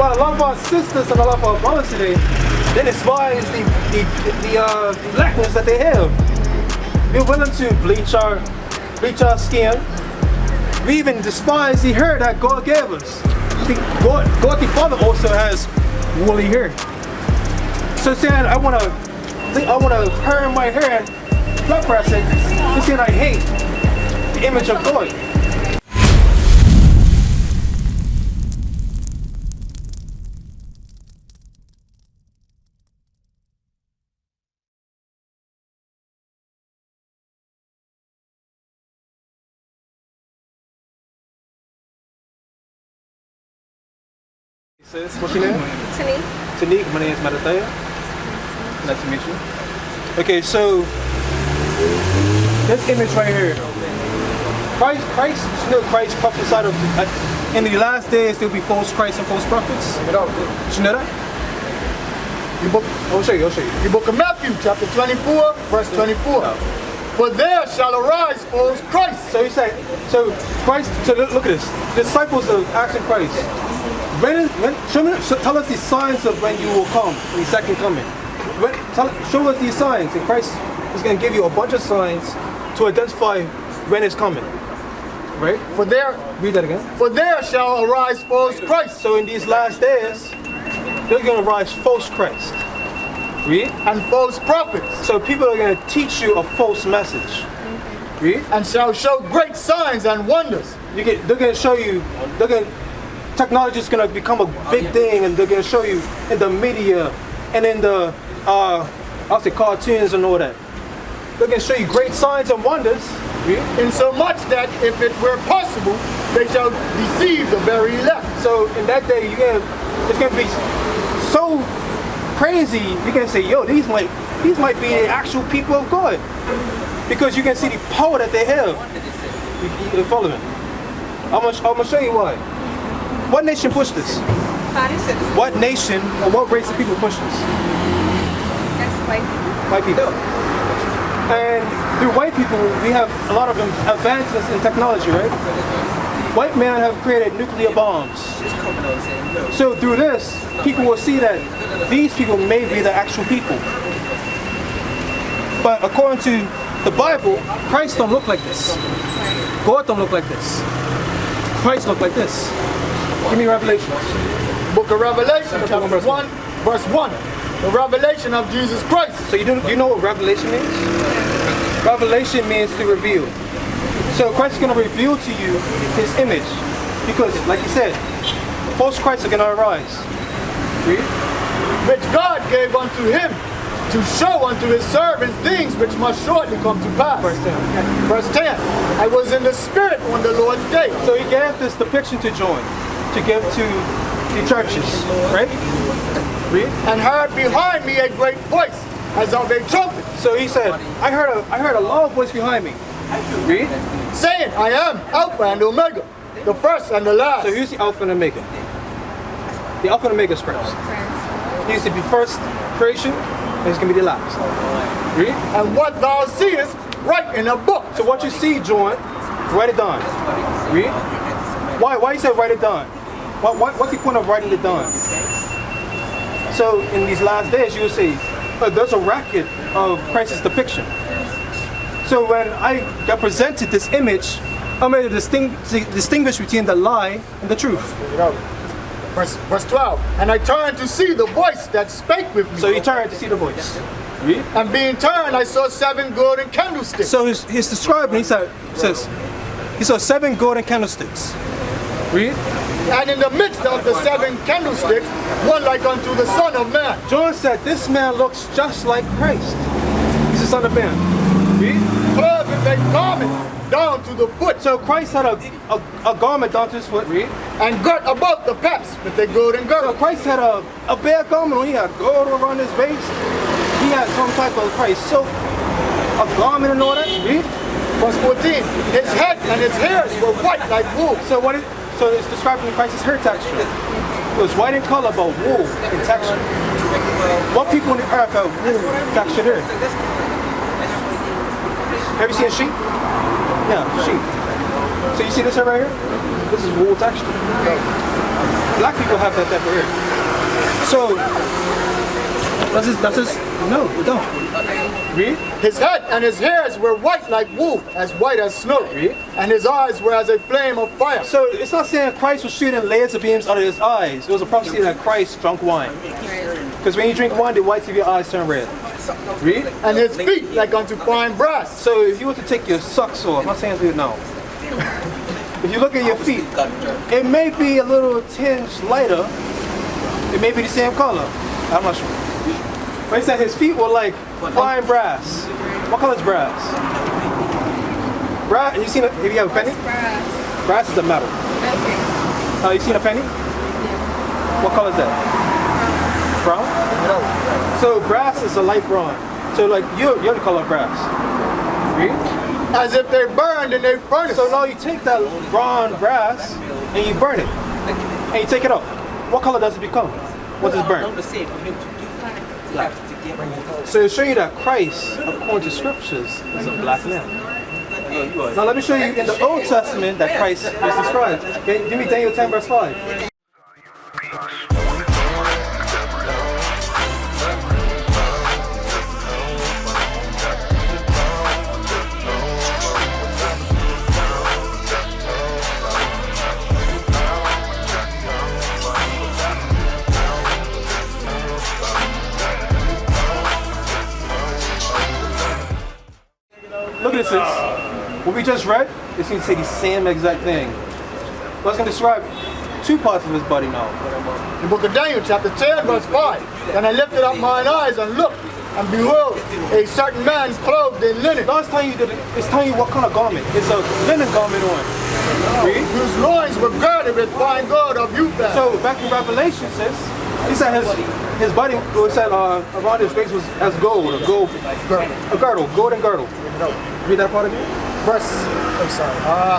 But a lot of our sisters and a lot of our brothers today, they despise the blackness that they have. We're willing to bleach our skin. We even despise the hair that God gave us. God the Father also has woolly hair. So saying I wanna hair in my hair and flat press it, it's saying I hate the image of God. Sis, what's your name? Tanique. Tanique, my name is Matataya. Nice to meet you. Okay, so this image right here. Christ, you know, Christ prophesied of in the last days there will be false Christs and false prophets. You know that? I'll show you. The book of Matthew, chapter 24, verse 24. No. For there shall arise false Christ. So he said, so Christ, so look at this. The disciples are asking Christ, tell us the signs of when you will come, when the second coming. Show us these signs, and Christ is going to give you a bunch of signs to identify when it's coming. Right? Read that again. For there shall arise false Christ. So in these last days, there's going to rise false Christ. Read. And false prophets. So people are going to teach you a false message. Read. And shall show great signs and wonders. They're going to show you, technology is going to become a big thing, and they're going to show you in the media and in the, I'll say cartoons and all that. They're going to show you great signs and wonders. In so much that if it were possible, they shall deceive the very elect. So in that day, it's going to be so crazy. You're going to say, yo, these might be the actual people of God, because you can see the power that they have. You follow me? I'm gonna show you why. What nation pushed this? What nation or what race of people pushed this? That's white people. White people. And through white people, we have a lot of advancements in technology, right? White men have created nuclear bombs. So through this, people will see that these people may be the actual people. But according to the Bible, Christ don't look like this. God don't look like this. Christ look like this. Give me Revelations. Book of Revelation, chapter 1, verse 1. The revelation of Jesus Christ. So do you know what revelation means? Revelation means to reveal. So Christ is going to reveal to you his image. Because, like he said, false Christs are going to arise. Read. Which God gave unto him to show unto his servants things which must shortly come to pass. Verse 10. Verse 10. I was in the Spirit on the Lord's day. So he gave this depiction to John, to give to the churches, right? Read. And heard behind me a great voice, as of a trumpet. So he said, I heard a loud voice behind me. Read. Saying, I am Alpha and Omega, the first and the last. So here's the Alpha and Omega. The Alpha and Omega is Christ. He's the first creation, and he's going to be the last. Read. And what thou seest, write in a book. So what you see, John, write it down. Read. Why you said write it down? What's the point of writing it down? So in these last days, you'll see there's a record of Christ's depiction. So when I got presented this image, I'm able to distinguish between the lie and the truth. Verse 12. And I turned to see the voice that spake with me. So you turned to see the voice. Read. And being turned, I saw 7 golden candlesticks. So he's describing, he says, he saw 7 golden candlesticks. Read. And in the midst of the 7 candlesticks, one like unto the Son of Man. John said, this man looks just like Christ. He's the Son of Man. Read. Clothed with a garment down to the foot. So Christ had a garment down to his foot. Read. And girt about the paps with a golden girdle. So Christ had a bare garment on. He had gold around his waist. He had some type of Christ silk, a garment and all that. Read. Verse 14. His head and his hairs were white like wool. So it's describing Christ's hair texture. It was white in color, but wool in texture. What people on the earth have wool texture there? Have you seen a sheep? Yeah, sheep. So you see this hair right here? This is wool texture. Black people have that type of hair. So, does this, no, we don't. Read. His head and his hairs were white like wool, as white as snow. Read. And his eyes were as a flame of fire. So it's not saying Christ was shooting layers of beams out of his eyes. It was a prophecy that Christ drunk wine. Because when you drink wine, the whites of your eyes turn red. Read. And his feet like unto fine brass. So if you were to take your socks off, I'm not saying do it now. If you look at your feet, it may be a little tinge lighter. It may be the same color. I'm not sure. But he said his feet were like fine brass. What color is brass? Brass. You seen it? Have you have a penny? Brass. Brass is a metal. Okay. You seen a penny? What color is that? Brown. So brass is a light brown. So like you're the color of brass. Read. As if they burned in a furnace. So now you take that brown brass and you burn it, and you take it out. What color does it become? What does it burn? So to show you that Christ, according to scriptures, is a black man. Now let me show you in the Old Testament that Christ is described. Okay, give me Daniel 10 verse 5. Look at this. What we just read, it's going to say the same exact thing. Well, it's going to describe two parts of his body now. The book of Daniel, chapter 10, verse 5. Then I lifted up mine eyes and looked, and behold, a certain man clothed in linen. Now it's telling you what kind of garment. It's a linen garment on. Read. Whose loins were girded with fine gold of Uphaz. So back in Revelation says, he said his body was said around his waist was as gold, a girdle, golden girdle. Read that part again.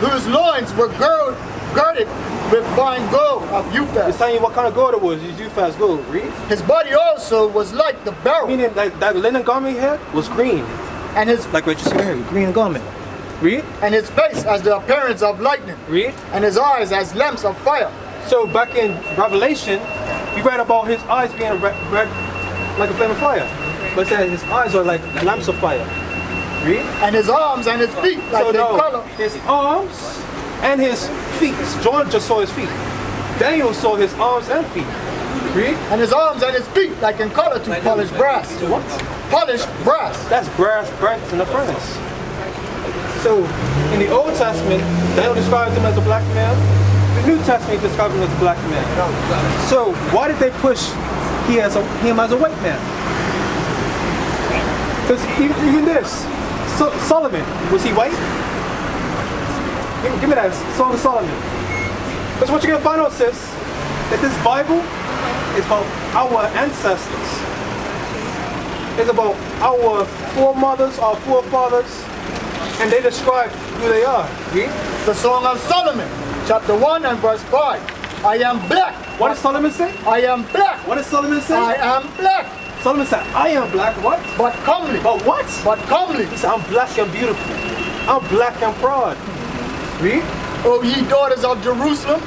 Whose loins were girded with fine gold of Uphaz. It's telling you what kind of gold it was. It's Uphaz gold. Read. His body also was like the beryl. Meaning that linen garment he had was green. And his Like what you see here, green garment. Read. and his face as the appearance of lightning. Read. And his eyes as lamps of fire. So back in Revelation, we read about his eyes being red like a flame of fire. But it said his eyes are like lamps of fire. Read. And his arms and his feet like So the no, color. his arms and his feet. John just saw his feet. Daniel saw his arms and feet. Read. And his arms and his feet like in color to polished brass. What? Polished brass. That's brass burnt in the furnace. So in the Old Testament, Daniel described him as a black man. The New Testament described him as a black man. So why did they push him as a white man? Because even this, Solomon, was he white? Give me that, Song of Solomon. Because what you're going to find out, sis, that this Bible is about our ancestors. It's about our foremothers, our forefathers, and they describe who they are. Read. The Song of Solomon, chapter 1 and verse 5. I am black. What does Solomon say? I am black. What does Solomon say? I am black. Solomon said, I am black, what? But comely. But what? But comely. He said, I'm black and beautiful. I'm black and proud. Read. O ye daughters of Jerusalem,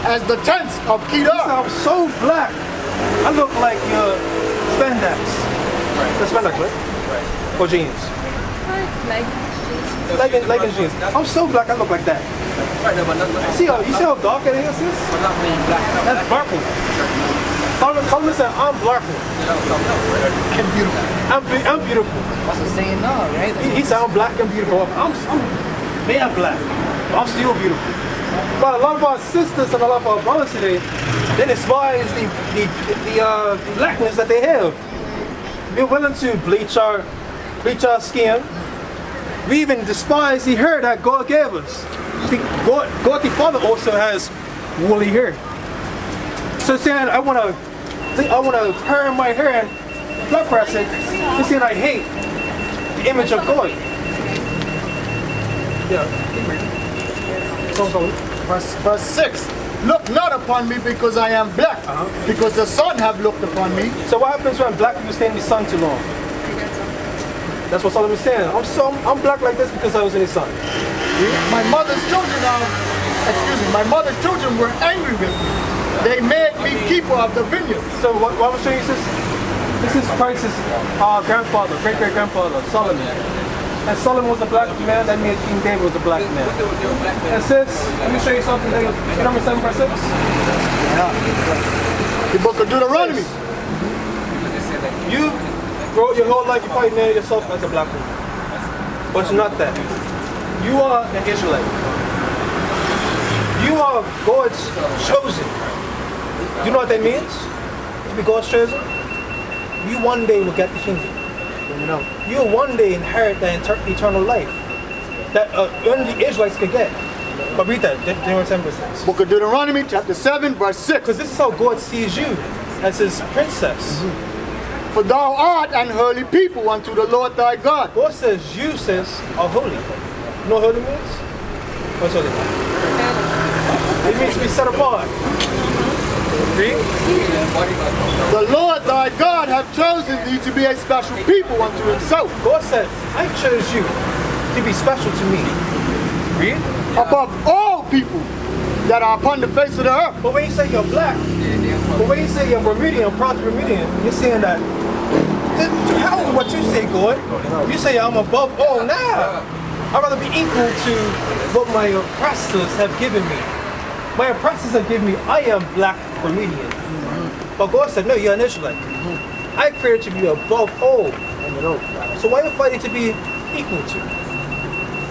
as the tents of He said, Kedar. I'm so black. I look like your spandex. The spandex, right? Or jeans. Leggings jeans. I'm so black, I look like that. You see how dark it is, sis? That's purple. Solomon said, I'm black. And beautiful. I'm beautiful. That's the saying now, right? He said, I'm black and beautiful. I'm made black. But I'm still beautiful. But a lot of our sisters and a lot of our brothers today, they despise the blackness that they have. We're willing to bleach our skin. We even despise the hair that God gave us. God the Father also has woolly hair. So saying I wanna perm my hair and blood pressure, he's saying I hate the image of God. Yeah. Verse 6. Look not upon me because I am black, because the sun have looked upon me. So what happens when black people stay in the sun too long? That's what Solomon's saying. I'm black like this because I was in the sun. My mother's children were angry with me. they made me keeper of the vineyard. So what I'm going to show you is this is Christ's grandfather, great-great-grandfather, Solomon. And Solomon was a black man, that means King David was a black man. And sis, let me show you something that is number 7 verse 6. The book of Deuteronomy. You wrote your whole life, you probably named yourself as a black woman. But you're not that. You are an Israelite. You are God's chosen. Do you know what that means? To be God's chosen? You one day will get the kingdom. You will one day inherit that eternal life that only the Israelites could get. But read that, Deuteronomy 10 verse 6. Book of Deuteronomy chapter 7 verse 6. Because this is how God sees you, as his princess. For thou art an holy people unto the Lord thy God. God says you, sis, are holy. You know what holy means? What's holy mean? It means to be set apart. Read. The Lord thy God hath chosen thee to be a special people unto himself. God said, I chose you to be special to me. Read. Above all people that are upon the face of the earth. But when you say you're black, but when you say you're Bermudian, proud Bermudian, you're saying that, to hell with what you say, God. You say I'm above all now. I'd rather be equal to what my oppressors have given me. My oppressors have given me, I am black Bermudian. But God said, no, you're an Israelite. I created you to be above all. So why are you fighting to be equal to?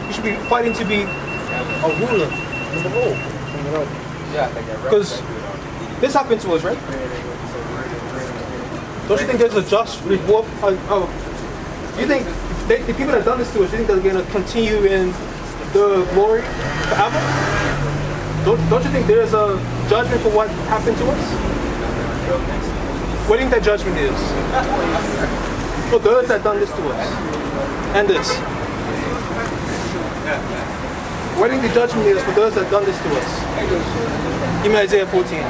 You should be fighting to be a ruler over all. Because this happened to us, right? Don't you think there's a just reward? You think the people that have done this to us, you think they're going to continue in the glory forever? Don't you think there's a judgment for what happened to us? What do you think that judgment is? For those that done this to us. And this. What do you think the judgment is for those that done this to us? Give me Isaiah 14.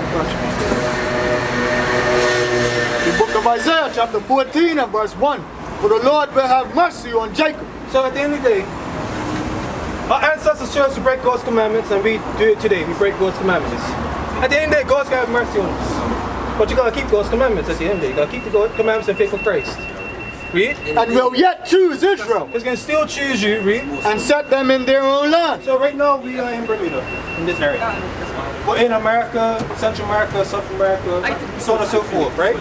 The book of Isaiah chapter 14 and verse 1. For the Lord will have mercy on Jacob. So at the end of the day, our ancestors chose to break God's commandments, and we do it today. We break God's commandments. At the end of the day, God's going to have mercy on us. But you got to keep God's commandments at the end of the day. You got to keep the commandments and faith for Christ. Read. And will yet choose Israel. He's going to still choose you, read. And set them in their own land. So right now, we are in Bermuda, in this area. We're in America, Central America, South America, so on and so forth, right?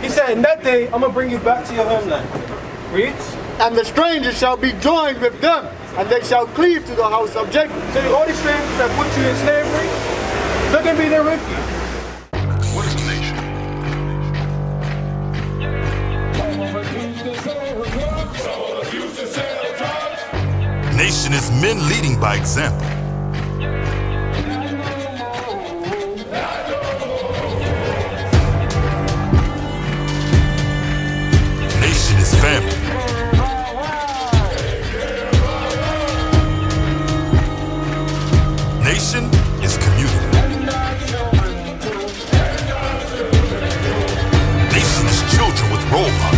He said, in that day, I'm going to bring you back to your homeland. Read. And the strangers shall be joined with them, and they shall cleave to the house of Jacob. So all these strangers that put you in slavery, they're going to be there with you. What is a nation? Nation is men leading by example. Nation is family. Nation is community. Nation is children with role models.